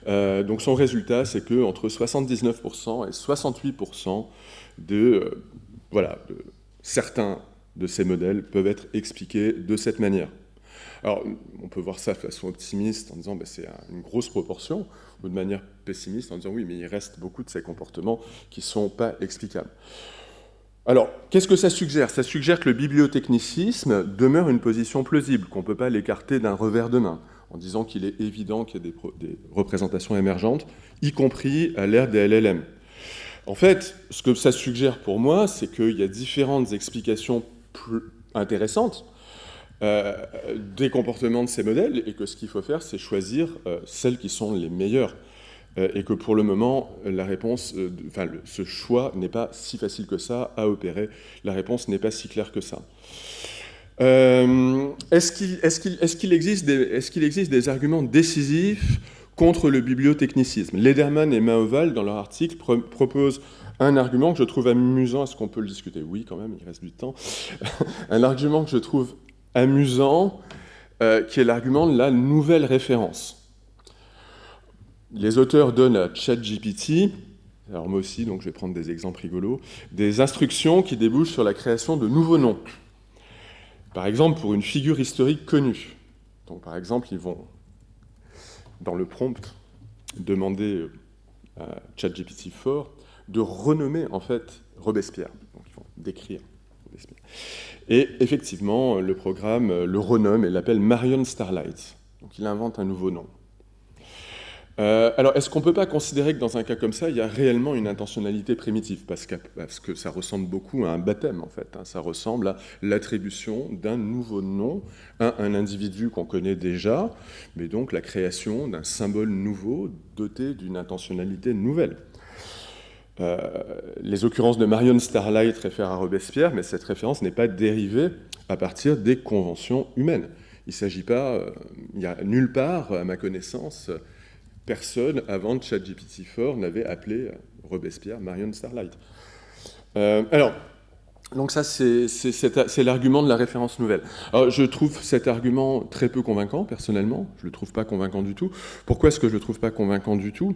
Donc son résultat, c'est qu'entre 79% et 68% de certains de ces modèles peuvent être expliqués de cette manière. Alors, on peut voir ça de façon optimiste en disant c'est une grosse proportion, ou de manière pessimiste en disant oui, mais il reste beaucoup de ces comportements qui ne sont pas explicables. Alors, qu'est-ce que ça suggère ? Ça suggère que le bibliotechnicisme demeure une position plausible, qu'on ne peut pas l'écarter d'un revers de main, en disant qu'il est évident qu'il y a des représentations émergentes, y compris à l'ère des LLM. En fait, ce que ça suggère pour moi, c'est qu'il y a différentes explications plus intéressantes des comportements de ces modèles, et que ce qu'il faut faire, c'est choisir celles qui sont les meilleures. Et que pour le moment, la réponse, ce choix n'est pas si facile que ça à opérer. La réponse n'est pas si claire que ça. Est-ce qu'il existe des arguments décisifs contre le bibliotechnicisme. Lederman et Maoval, dans leur article, proposent un argument que je trouve amusant. Est-ce qu'on peut le discuter? Oui, quand même, il reste du temps. Un argument que je trouve amusant, qui est l'argument de la nouvelle référence. Les auteurs donnent à ChatGPT, alors moi aussi, donc je vais prendre des exemples rigolos, des instructions qui débouchent sur la création de nouveaux noms. Par exemple, pour une figure historique connue. Donc, par exemple, ils vont, dans le prompt, demander à ChatGPT-4 de renommer, en fait, Robespierre. Donc, ils vont décrire Robespierre. Et effectivement, le programme le renomme et l'appelle Marion Starlight. Donc, il invente un nouveau nom. Alors, est-ce qu'on ne peut pas considérer que dans un cas comme ça, il y a réellement une intentionnalité primitive, parce que ça ressemble beaucoup à un baptême, en fait. Ça ressemble à l'attribution d'un nouveau nom à un individu qu'on connaît déjà, mais donc la création d'un symbole nouveau doté d'une intentionnalité nouvelle. Les occurrences de Marion Starlight réfèrent à Robespierre, mais cette référence n'est pas dérivée à partir des conventions humaines. Il ne s'agit pas, il n'y a nulle part, à ma connaissance, personne avant ChatGPT-4 n'avait appelé Robespierre Marion Starlight. Alors, donc ça, c'est l'argument de la référence nouvelle. Alors, je trouve cet argument très peu convaincant, personnellement. Je ne le trouve pas convaincant du tout. Pourquoi est-ce que je ne le trouve pas convaincant du tout?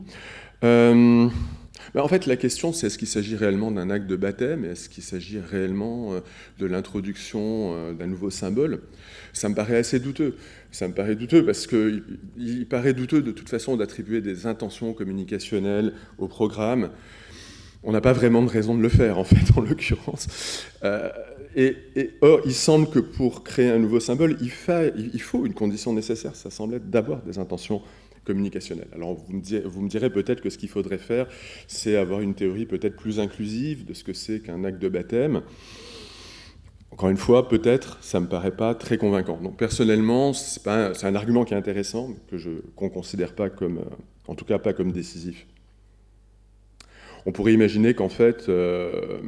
En fait, la question, c'est est-ce qu'il s'agit réellement d'un acte de baptême? Est-ce qu'il s'agit réellement de l'introduction d'un nouveau symbole? Ça me paraît assez douteux. Ça me paraît douteux parce qu'il paraît douteux de toute façon d'attribuer des intentions communicationnelles au programme. On n'a pas vraiment de raison de le faire, en fait, en l'occurrence. Or, il semble que pour créer un nouveau symbole, il faut une condition nécessaire, ça semble être d'avoir des intentions communicationnelles. Alors, vous me direz peut-être que ce qu'il faudrait faire, c'est avoir une théorie peut-être plus inclusive de ce que c'est qu'un acte de baptême. Encore une fois, peut-être, ça ne me paraît pas très convaincant. Donc, personnellement, c'est un argument qui est intéressant, mais qu'on ne considère pas comme, en tout cas pas comme décisif. On pourrait imaginer qu'en fait, le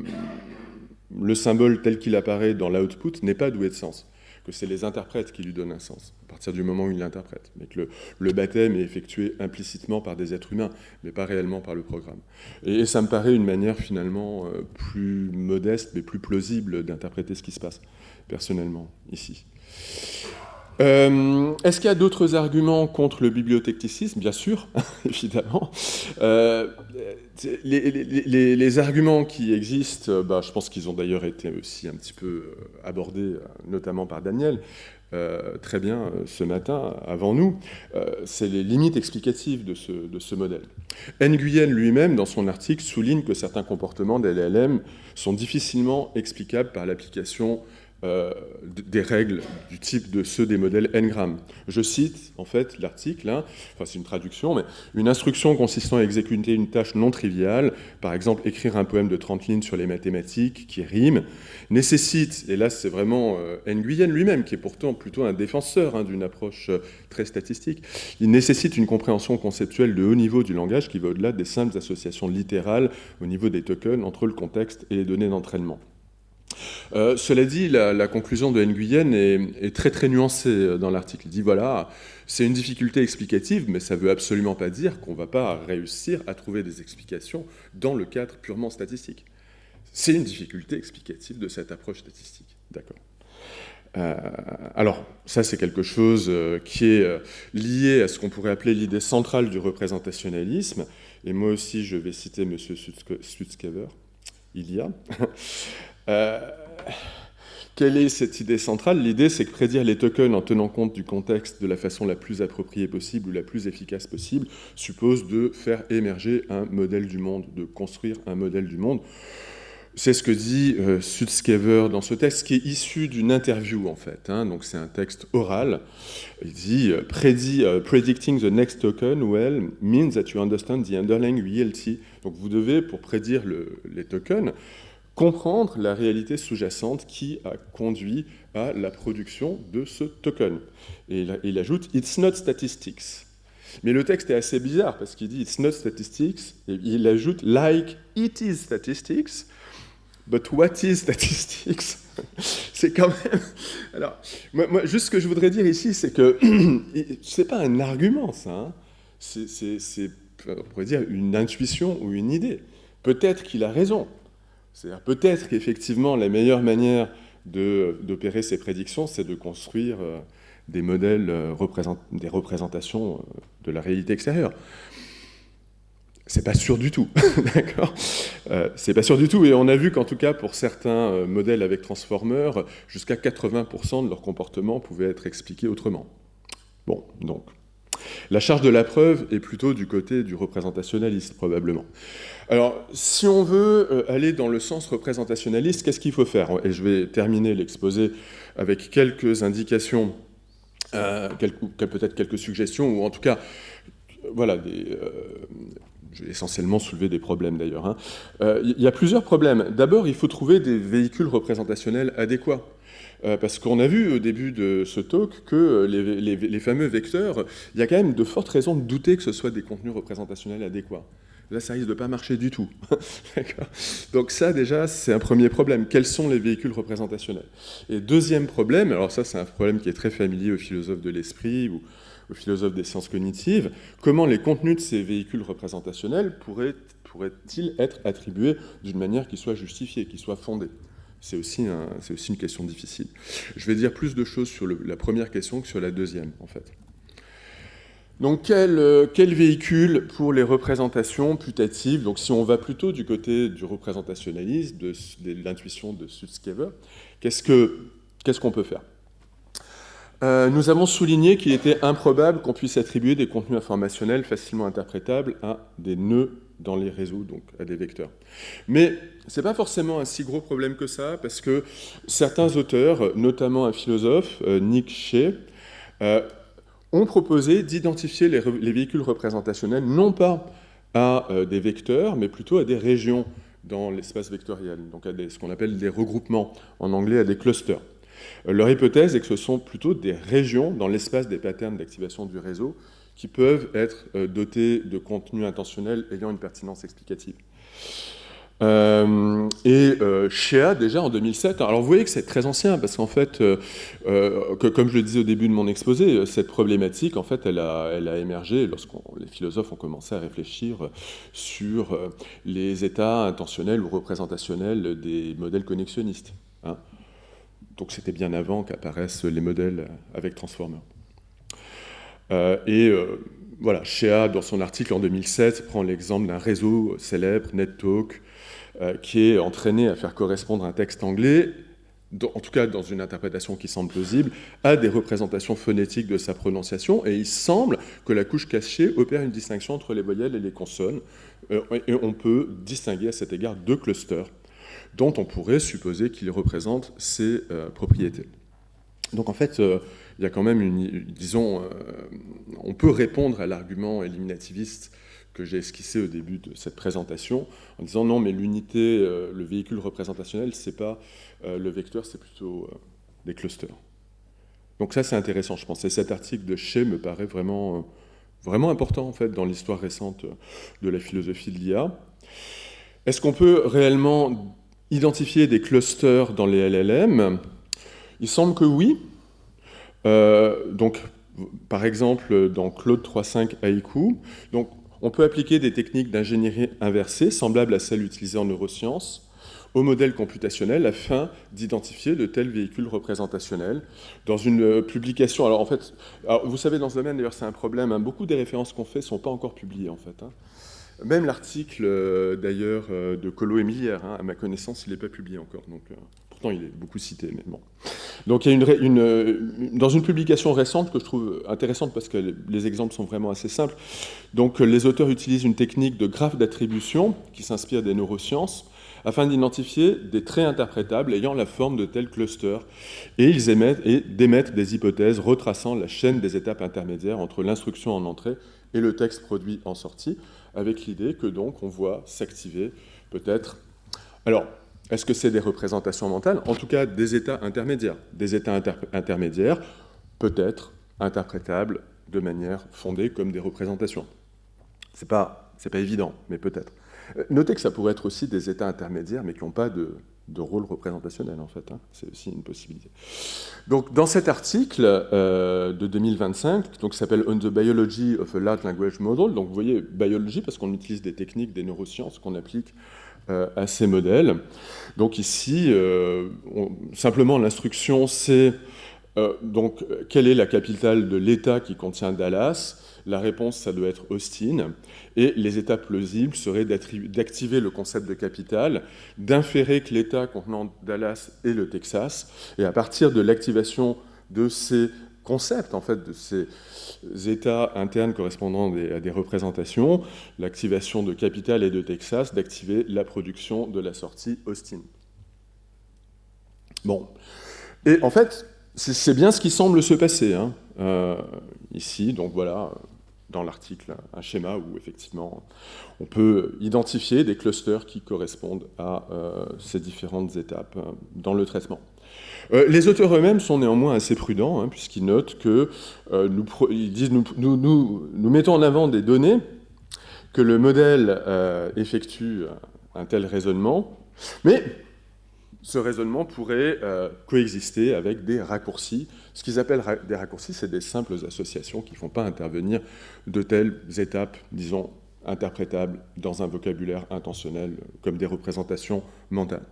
symbole tel qu'il apparaît dans l'output n'est pas doué de sens, que c'est les interprètes qui lui donnent un sens, à partir du moment où ils l'interprètent, mais que le baptême est effectué implicitement par des êtres humains, mais pas réellement par le programme. Et ça me paraît une manière finalement plus modeste, mais plus plausible d'interpréter ce qui se passe, personnellement, ici. Est-ce qu'il y a d'autres arguments contre le bibliotechnicisme? Bien sûr, évidemment. Les arguments qui existent, je pense qu'ils ont d'ailleurs été aussi un petit peu abordés, notamment par Daniel, très bien ce matin, avant nous, c'est les limites explicatives de ce modèle. Nguyen lui-même, dans son article, souligne que certains comportements des LLM sont difficilement explicables par l'application des règles du type de ceux des modèles Ngram. Je cite en fait l'article, enfin c'est une traduction, mais une instruction consistant à exécuter une tâche non triviale, par exemple écrire un poème de 30 lignes sur les mathématiques qui rime, nécessite, et là c'est vraiment Nguyen lui-même qui est pourtant plutôt un défenseur d'une approche très statistique, il nécessite une compréhension conceptuelle de haut niveau du langage qui va au-delà des simples associations littérales au niveau des tokens entre le contexte et les données d'entraînement. Cela dit, la conclusion de Nguyen est très très nuancée dans l'article. Il dit voilà, c'est une difficulté explicative, mais ça ne veut absolument pas dire qu'on ne va pas réussir à trouver des explications dans le cadre purement statistique. C'est une difficulté explicative de cette approche statistique. D'accord. Alors, ça c'est quelque chose qui est lié à ce qu'on pourrait appeler l'idée centrale du représentationnalisme, et moi aussi je vais citer M. Sutskever, il y a... Quelle est cette idée centrale? L'idée, c'est que prédire les tokens en tenant compte du contexte de la façon la plus appropriée possible ou la plus efficace possible suppose de faire émerger un modèle du monde, de construire un modèle du monde. C'est ce que dit Sutskever dans ce texte, qui est issu d'une interview, en fait. Donc c'est un texte oral. Il dit « Predicting the next token well means that you understand the underlying reality ». Donc vous devez, pour prédire les tokens, comprendre la réalité sous-jacente qui a conduit à la production de ce token. Et il ajoute « It's not statistics ». Mais le texte est assez bizarre, parce qu'il dit « It's not statistics », et il ajoute « Like it is statistics ». But what is statistics? C'est quand même... Alors, moi, juste ce que je voudrais dire ici, c'est que c'est pas un argument, ça. on pourrait dire, une intuition ou une idée. Peut-être qu'il a raison. C'est-à-dire peut-être qu'effectivement, la meilleure manière d'opérer ces prédictions, c'est de construire des modèles, des représentations de la réalité extérieure. C'est pas sûr du tout, d'accord. C'est pas sûr du tout, et on a vu qu'en tout cas, pour certains modèles avec Transformer, jusqu'à 80% de leur comportement pouvait être expliqué autrement. Bon, donc, la charge de la preuve est plutôt du côté du représentationnaliste, probablement. Alors, si on veut aller dans le sens représentationnaliste, qu'est-ce qu'il faut faire? Et je vais terminer l'exposé avec quelques indications, peut-être quelques suggestions, ou en tout cas, voilà, je vais essentiellement soulever des problèmes d'ailleurs. Il y a plusieurs problèmes. D'abord, il faut trouver des véhicules représentationnels adéquats. Parce qu'on a vu au début de ce talk que les fameux vecteurs, il y a quand même de fortes raisons de douter que ce soit des contenus représentationnels adéquats. Là, ça risque de ne pas marcher du tout. Donc ça, déjà, c'est un premier problème. Quels sont les véhicules représentationnels? Et deuxième problème, alors ça, c'est un problème qui est très familier aux philosophes de l'esprit ou aux philosophes des sciences cognitives, comment les contenus de ces véhicules représentationnels pourraient-ils être attribués d'une manière qui soit justifiée, qui soit fondée? C'est aussi une question difficile. Je vais dire plus de choses sur la première question que sur la deuxième, en fait. Donc, quel véhicule pour les représentations putatives? Donc, si on va plutôt du côté du représentationnalisme, de l'intuition de Sutskever, qu'est-ce qu'on peut faire? Nous avons souligné qu'il était improbable qu'on puisse attribuer des contenus informationnels facilement interprétables à des nœuds dans les réseaux, donc à des vecteurs. Mais ce n'est pas forcément un si gros problème que ça, parce que certains auteurs, notamment un philosophe, Nick Shea, ont proposé d'identifier les véhicules représentationnels non pas à des vecteurs, mais plutôt à des régions dans l'espace vectoriel, donc à ce qu'on appelle des regroupements, en anglais à des clusters. Leur hypothèse est que ce sont plutôt des régions dans l'espace des patterns d'activation du réseau qui peuvent être dotées de contenus intentionnels ayant une pertinence explicative. Shea, déjà en 2007, alors vous voyez que c'est très ancien, parce qu'en fait, comme je le disais au début de mon exposé, cette problématique, en fait, elle a émergé lorsque les philosophes ont commencé à réfléchir sur les états intentionnels ou représentationnels des modèles connexionnistes. Donc c'était bien avant qu'apparaissent les modèles avec Transformer. Voilà, Shea, dans son article en 2007, prend l'exemple d'un réseau célèbre, NetTalk, qui est entraîné à faire correspondre un texte anglais, en tout cas dans une interprétation qui semble plausible, à des représentations phonétiques de sa prononciation, et il semble que la couche cachée opère une distinction entre les voyelles et les consonnes, et on peut distinguer à cet égard deux clusters, dont on pourrait supposer qu'ils représentent ces propriétés. Donc en fait, il y a quand même on peut répondre à l'argument éliminativiste que j'ai esquissé au début de cette présentation, en disant non, mais l'unité, le véhicule représentationnel, c'est pas le vecteur, c'est plutôt des clusters. Donc ça, c'est intéressant, je pense. Et cet article de Shea me paraît vraiment important, en fait, dans l'histoire récente de la philosophie de l'IA. Est-ce qu'on peut réellement identifier des clusters dans les LLM? Il semble que oui. Donc, par exemple, dans Claude 3.5 Haiku, donc, on peut appliquer des techniques d'ingénierie inversée, semblables à celles utilisées en neurosciences, au modèle computationnel afin d'identifier de tels véhicules représentationnels. Dans une publication, alors en fait, vous savez, dans ce domaine, d'ailleurs, c'est un problème, beaucoup des références qu'on fait ne sont pas encore publiées, en fait. Même l'article, d'ailleurs, de Colo et Millière, à ma connaissance, il n'est pas publié encore. Donc, pourtant, il est beaucoup cité, mais bon. Donc, il y a dans une publication récente que je trouve intéressante parce que les exemples sont vraiment assez simples. Donc, les auteurs utilisent une technique de graphe d'attribution qui s'inspire des neurosciences afin d'identifier des traits interprétables ayant la forme de tels clusters. Et ils démettent des hypothèses retraçant la chaîne des étapes intermédiaires entre l'instruction en entrée et le texte produit en sortie, avec l'idée que donc on voit s'activer peut-être... Alors, est-ce que c'est des représentations mentales? En tout cas, des états intermédiaires. Des états intermédiaires, peut-être interprétables de manière fondée comme des représentations. C'est pas évident, mais peut-être. Notez que ça pourrait être aussi des états intermédiaires, mais qui n'ont pas de rôle représentationnel, en fait. Hein. C'est aussi une possibilité. Donc, dans cet article de 2025, donc, qui s'appelle « On the Biology of a Large Language Model », donc vous voyez, biologie, parce qu'on utilise des techniques des neurosciences qu'on applique à ces modèles. Donc ici, simplement, l'instruction, c'est donc, quelle est la capitale de l'État qui contient Dallas ? La réponse, ça doit être Austin. Et les étapes plausibles seraient d'activer le concept de capitale, d'inférer que l'État contenant Dallas est le Texas, et à partir de l'activation de ces concepts, en fait, de ces états internes correspondant à des représentations, l'activation de capitale et de Texas, d'activer la production de la sortie Austin. Bon. Et en fait, c'est bien ce qui semble se passer, hein. Ici, donc voilà, dans l'article, un schéma où effectivement on peut identifier des clusters qui correspondent à ces différentes étapes dans le traitement. Les auteurs eux-mêmes sont néanmoins assez prudents, hein, puisqu'ils notent que ils disent nous mettons en avant des données que le modèle effectue un tel raisonnement, mais ce raisonnement pourrait coexister avec des raccourcis. Ce qu'ils appellent des raccourcis, c'est des simples associations qui ne font pas intervenir de telles étapes, disons, interprétables dans un vocabulaire intentionnel, comme des représentations mentales.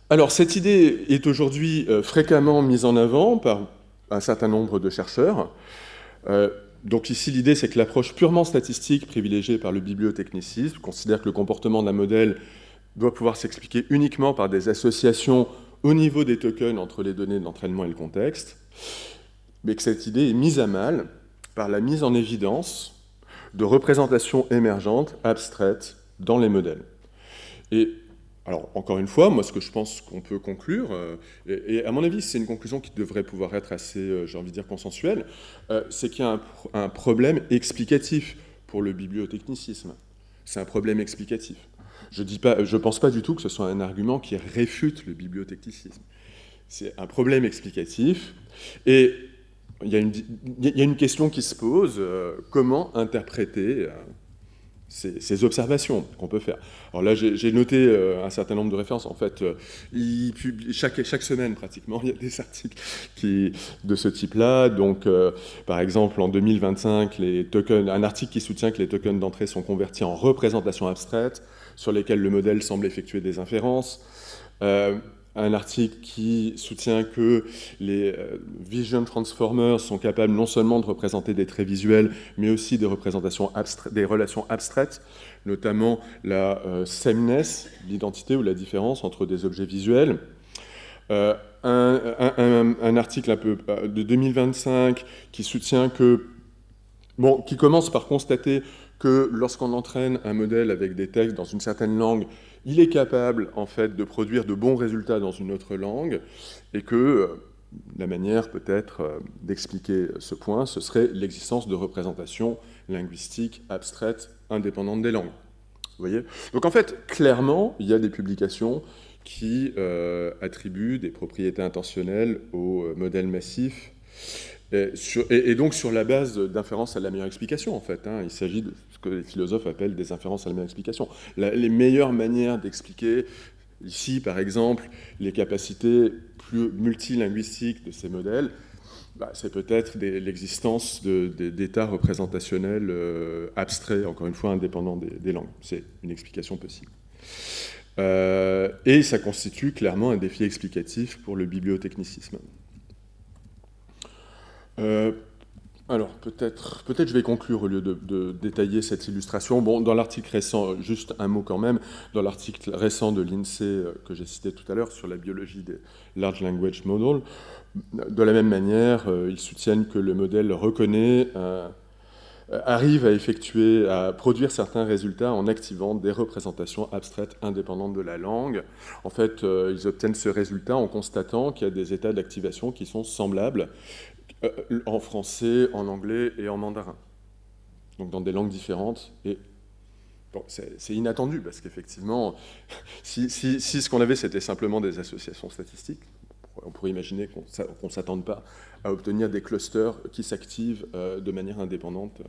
Alors, cette idée est aujourd'hui fréquemment mise en avant par un certain nombre de chercheurs. Donc ici, l'idée, c'est que l'approche purement statistique privilégiée par le bibliotechnicisme considère que le comportement d'un modèle doit pouvoir s'expliquer uniquement par des associations au niveau des tokens entre les données d'entraînement et le contexte, mais que cette idée est mise à mal par la mise en évidence de représentations émergentes, abstraites, dans les modèles. Et alors, encore une fois, moi, ce que je pense qu'on peut conclure, et à mon avis, c'est une conclusion qui devrait pouvoir être assez, j'ai envie de dire, consensuelle, c'est qu'il y a un problème explicatif pour le bibliotechnicisme. C'est un problème explicatif. Je ne pense pas du tout que ce soit un argument qui réfute le bibliotechnicisme. C'est un problème explicatif, et il y a une question qui se pose, comment interpréter ces observations qu'on peut faire. Alors là, j'ai noté un certain nombre de références. En fait, chaque semaine, pratiquement, il y a des articles de ce type-là. Donc, par exemple, en 2025, un article qui soutient que les tokens d'entrée sont convertis en représentations abstraites sur lesquelles le modèle semble effectuer des inférences. Un article qui soutient que les vision transformers sont capables non seulement de représenter des traits visuels, mais aussi des représentations des relations abstraites, notamment la sameness, l'identité ou la différence entre des objets visuels. Un article un peu de 2025 qui soutient que, qui commence par constater que lorsqu'on entraîne un modèle avec des textes dans une certaine langue, il est capable, en fait, de produire de bons résultats dans une autre langue, et que la manière, peut-être, d'expliquer ce point, ce serait l'existence de représentations linguistiques abstraites indépendantes des langues. Vous voyez ? Donc, en fait, clairement, il y a des publications qui attribuent des propriétés intentionnelles aux modèles massifs, et donc sur la base d'inférences à la meilleure explication, en fait. Hein. Il s'agit de ce que les philosophes appellent des inférences à la meilleure explication. Les meilleures manières d'expliquer, ici, par exemple, les capacités plus multilinguistiques de ces modèles, c'est peut-être l'existence d'états représentationnels abstraits, encore une fois, indépendants des langues. C'est une explication possible. Et ça constitue clairement un défi explicatif pour le bibliotechnicisme. Alors, peut-être je vais conclure au lieu de détailler cette illustration. Bon, dans l'article récent, juste un mot quand même, dans l'article récent de l'INSEE que j'ai cité tout à l'heure sur la biologie des Large Language Models, de la même manière, ils soutiennent que le modèle reconnaît, arrive à produire certains résultats en activant des représentations abstraites indépendantes de la langue. En fait, ils obtiennent ce résultat en constatant qu'il y a des états d'activation qui sont semblables en français, en anglais et en mandarin. Donc dans des langues différentes. Et bon, c'est inattendu, parce qu'effectivement, si ce qu'on avait, c'était simplement des associations statistiques, on pourrait imaginer qu'on ne s'attende pas à obtenir des clusters qui s'activent de manière indépendante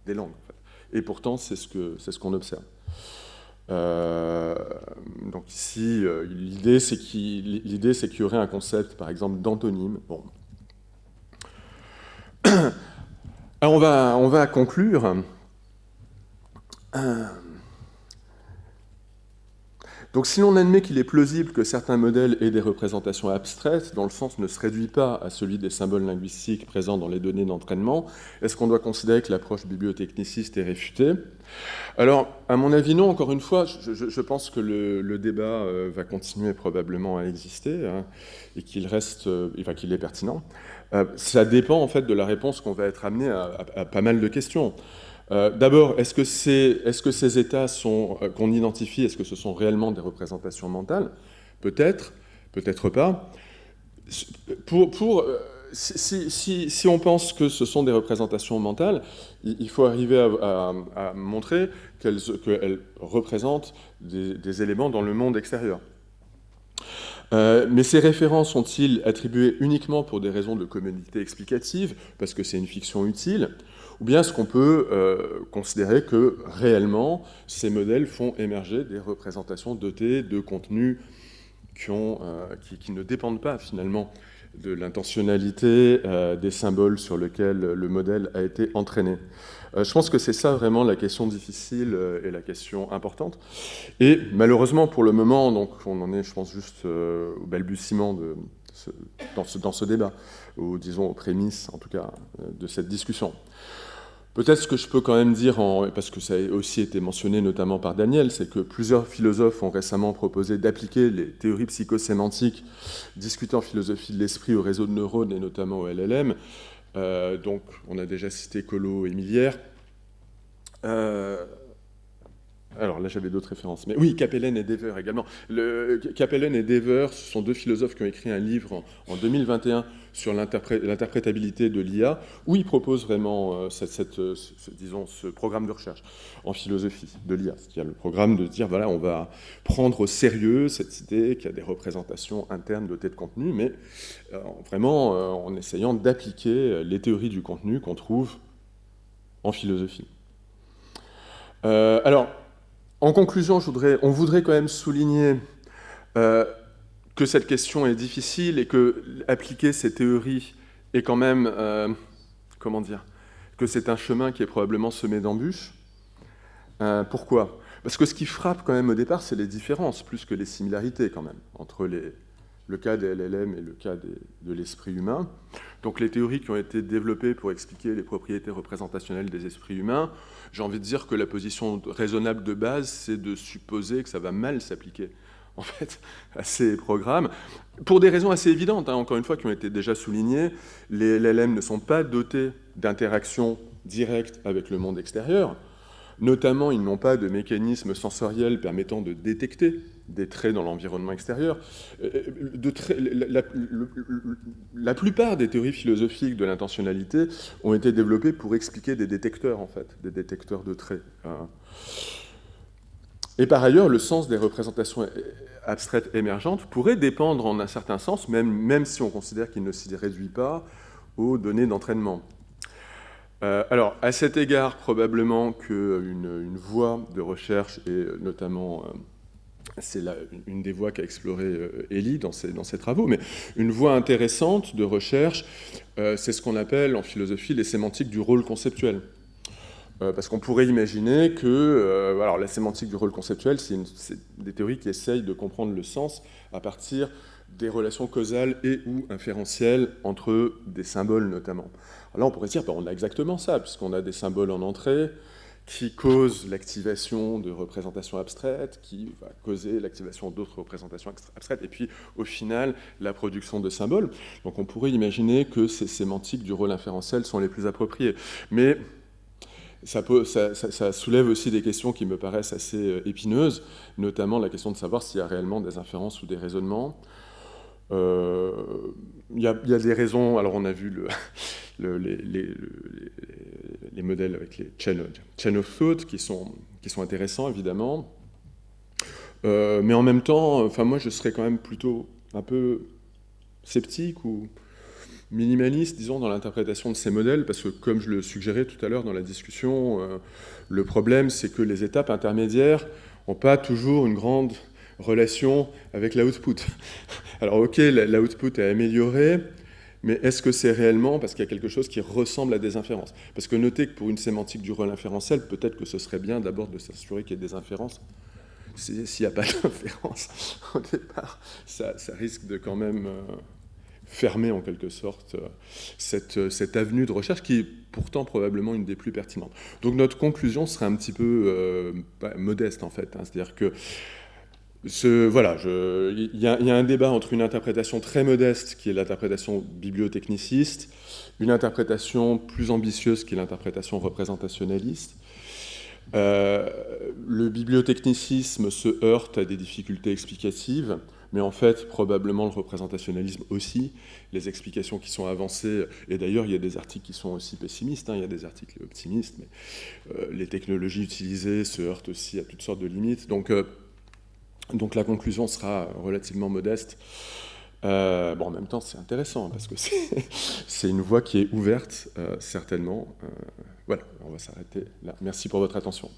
des langues. En fait. et pourtant c'est ce qu'on observe. Donc ici, l'idée c'est qu'il y aurait un concept, par exemple, d'antonyme. Bon. Alors on va conclure. Donc si l'on admet qu'il est plausible que certains modèles aient des représentations abstraites, dont le sens ne se réduit pas à celui des symboles linguistiques présents dans les données d'entraînement, est-ce qu'on doit considérer que l'approche bibliotechniciste est réfutée? Alors, à mon avis, non. Encore une fois, je pense que le débat va continuer probablement à exister, hein, et qu'il est pertinent. Ça dépend en fait de la réponse qu'on va être amené à pas mal de questions. D'abord, est-ce que ces états qu'on identifie, est-ce que ce sont réellement des représentations mentales? Peut-être, peut-être pas. Si on pense que ce sont des représentations mentales, il faut arriver à montrer qu'elles représentent des éléments dans le monde extérieur. Mais ces références sont-ils attribuées uniquement pour des raisons de commodité explicative, parce que c'est une fiction utile, ou bien est-ce qu'on peut considérer que réellement ces modèles font émerger des représentations dotées de contenus qui ne dépendent pas finalement de l'intentionnalité des symboles sur lesquels le modèle a été entraîné. Je pense que c'est ça vraiment la question difficile et la question importante. Et malheureusement pour le moment, donc on en est, je pense, juste au balbutiement dans ce débat, ou disons aux prémices en tout cas de cette discussion. Peut-être ce que je peux quand même dire, parce que ça a aussi été mentionné notamment par Daniel, c'est que plusieurs philosophes ont récemment proposé d'appliquer les théories psychosémantiques discutées en philosophie de l'esprit au réseau de neurones et notamment au LLM. Donc on a déjà cité Collot et Millière. Alors là, j'avais d'autres références. Mais oui, Capellen et Dever également. Capellen et Dever, ce sont deux philosophes qui ont écrit un livre en 2021 sur l'interprétabilité de l'IA, où ils proposent vraiment ce programme de recherche en philosophie de l'IA. C'est-à-dire le programme de dire, voilà, on va prendre au sérieux cette idée qu'il y a des représentations internes dotées de contenu, mais vraiment en essayant d'appliquer les théories du contenu qu'on trouve en philosophie. Alors, en conclusion, on voudrait quand même souligner que cette question est difficile et que appliquer ces théories est quand même, comment dire, que c'est un chemin qui est probablement semé d'embûches. Pourquoi? Parce que ce qui frappe quand même au départ, c'est les différences, plus que les similarités quand même, entre le cas des LLM et le cas de l'esprit humain. Donc les théories qui ont été développées pour expliquer les propriétés représentationnelles des esprits humains, j'ai envie de dire que la position raisonnable de base, c'est de supposer que ça va mal s'appliquer en fait, à ces programmes, pour des raisons assez évidentes, hein, encore une fois, qui ont été déjà soulignées. Les LLM ne sont pas dotés d'interaction directe avec le monde extérieur. Notamment, ils n'ont pas de mécanisme sensoriel permettant de détecter des traits dans l'environnement extérieur. La plupart des théories philosophiques de l'intentionnalité ont été développées pour expliquer des détecteurs, en fait, des détecteurs de traits. Et par ailleurs, le sens des représentations abstraites émergentes pourrait dépendre en un certain sens, même si on considère qu'il ne s'y réduit pas aux données d'entraînement. Alors, à cet égard, probablement qu'une voie de recherche, et notamment, c'est une des voies qu'a exploré Elie dans ses travaux, mais une voie intéressante de recherche, c'est ce qu'on appelle en philosophie les sémantiques du rôle conceptuel. Parce qu'on pourrait imaginer que alors la sémantique du rôle conceptuel, c'est des théories qui essayent de comprendre le sens à partir des relations causales et ou inférentielles entre des symboles notamment. Alors là, on pourrait dire on a exactement ça, puisqu'on a des symboles en entrée qui causent l'activation de représentations abstraites, qui va causer l'activation d'autres représentations abstraites, et puis au final, la production de symboles. Donc on pourrait imaginer que ces sémantiques du rôle inférentiel sont les plus appropriées. Mais ça soulève aussi des questions qui me paraissent assez épineuses, notamment la question de savoir s'il y a réellement des inférences ou des raisonnements. Il y a des raisons, alors on a vu les modèles avec les chain of thought qui sont intéressants évidemment, mais en même temps, moi je serais quand même plutôt un peu sceptique ou minimaliste, disons, dans l'interprétation de ces modèles, parce que, comme je le suggérais tout à l'heure dans la discussion, le problème, c'est que les étapes intermédiaires n'ont pas toujours une grande relation avec l'output. Alors, ok, l'output est amélioré, mais est-ce que c'est réellement parce qu'il y a quelque chose qui ressemble à des inférences? Parce que notez que pour une sémantique du rôle inférentiel, peut-être que ce serait bien d'abord de s'assurer qu'il y ait des inférences. S'il n'y a pas d'inférence au départ, ça risque de quand même fermer en quelque sorte cette avenue de recherche qui est pourtant probablement une des plus pertinentes. Donc notre conclusion serait un petit peu modeste en fait, hein, c'est-à-dire que voilà, il y a un débat entre une interprétation très modeste qui est l'interprétation bibliotechniciste, une interprétation plus ambitieuse qui est l'interprétation représentationnaliste. Le bibliotechnicisme se heurte à des difficultés explicatives, mais en fait, probablement le représentationnalisme aussi. Les explications qui sont avancées, et d'ailleurs, il y a des articles qui sont aussi pessimistes, hein, il y a des articles optimistes, mais les technologies utilisées se heurtent aussi à toutes sortes de limites. Donc la conclusion sera relativement modeste. En même temps, c'est intéressant, parce que c'est une voie qui est ouverte, certainement. Voilà, on va s'arrêter là. Merci pour votre attention.